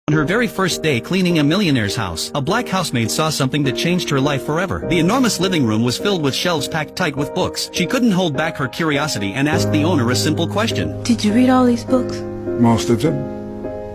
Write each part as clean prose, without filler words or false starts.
On her very first day cleaning a millionaire's house, a black housemaid saw something that changed her life forever. The enormous living room was filled with shelves packed tight with books. She couldn't hold back her curiosity and asked the owner a simple question. Did you read all these books? Most of them.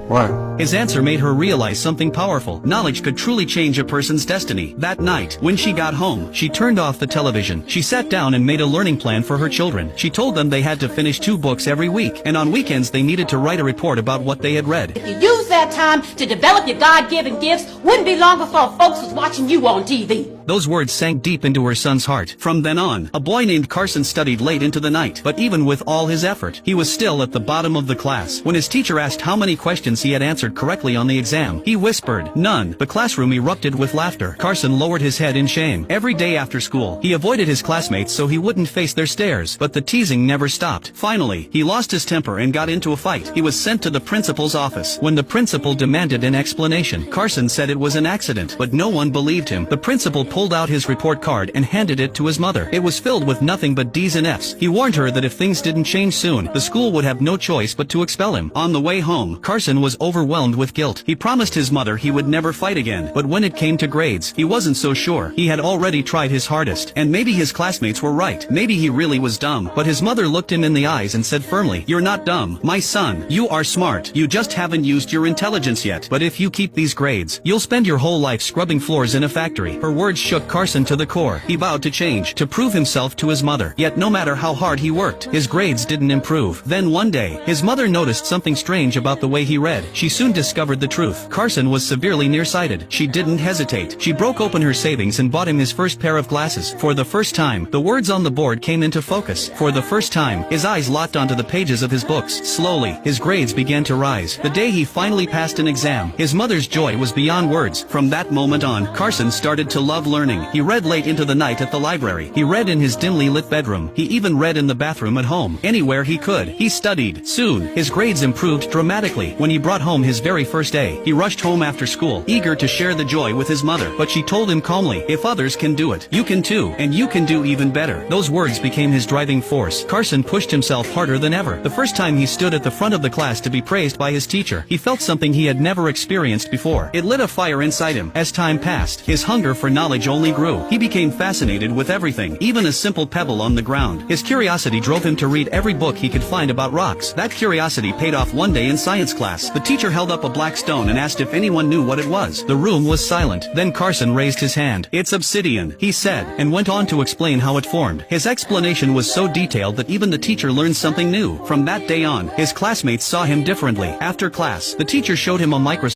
Why? His answer made her realize something powerful. Knowledge could truly change a person's destiny. That night, when she got home, she turned off the television. She sat down and made a learning plan for her children. She told them they had to finish 2 books every week, and on weekends they needed to write a report about what they had read. If you use that time to develop your God-given gifts, wouldn't be long before folks was watching you on TV. Those words sank deep into her son's heart. From then on, a boy named Carson studied late into the night. But even with all his effort, he was still at the bottom of the class. When his teacher asked how many questions he had answered correctly on the exam, he whispered, "None." The classroom erupted with laughter. Carson lowered his head in shame. Every day after school, he avoided his classmates so he wouldn't face their stares. But the teasing never stopped. Finally, he lost his temper and got into a fight. He was sent to the principal's office. When the principal demanded an explanation, Carson said it was an accident, but no one believed him. The principal pulled out his report card and handed it to his mother. It was filled with nothing but D's and F's. He warned her that if things didn't change soon, the school would have no choice but to expel him. On the way home, Carson was overwhelmed with guilt. He promised his mother he would never fight again, but when it came to grades, he wasn't so sure. He had already tried his hardest, and maybe his classmates were right. Maybe he really was dumb, but his mother looked him in the eyes and said firmly, "You're not dumb, my son. You are smart. You just haven't used your intelligence yet. But if you keep these grades, you'll spend your whole life scrubbing floors in a factory." Her words shook Carson to the core. He vowed to change, to prove himself to his mother. Yet no matter how hard he worked, his grades didn't improve. Then one day, his mother noticed something strange about the way he read. She soon discovered the truth. Carson was severely nearsighted. She didn't hesitate. She broke open her savings and bought him his first pair of glasses. For the first time, the words on the board came into focus. For the first time, his eyes locked onto the pages of his books. Slowly, his grades began to rise. The day he finally passed an exam, his mother's joy was beyond words. From that moment on, Carson started to love learning. He read late into the night at the library. He read in his dimly lit bedroom. He even read in the bathroom at home. Anywhere he could, he studied. Soon, his grades improved dramatically. When he brought home his very first A, he rushed home after school, eager to share the joy with his mother. But she told him calmly, "If others can do it, you can too, and you can do even better." Those words became his driving force. Carson pushed himself harder than ever. The first time he stood at the front of the class to be praised by his teacher, he felt something he had never experienced before. It lit a fire inside him. As time passed, his hunger for knowledge only grew. He became fascinated with everything, even a simple pebble on the ground. His curiosity drove him to read every book he could find about rocks. That curiosity paid off one day in science class. The teacher held up a black stone and asked if anyone knew what it was. The room was silent. Then Carson raised his hand. "It's obsidian," he said, and went on to explain how it formed. His explanation was so detailed that even the teacher learned something new. From that day on, his classmates saw him differently. After class, the teacher showed him a microscope.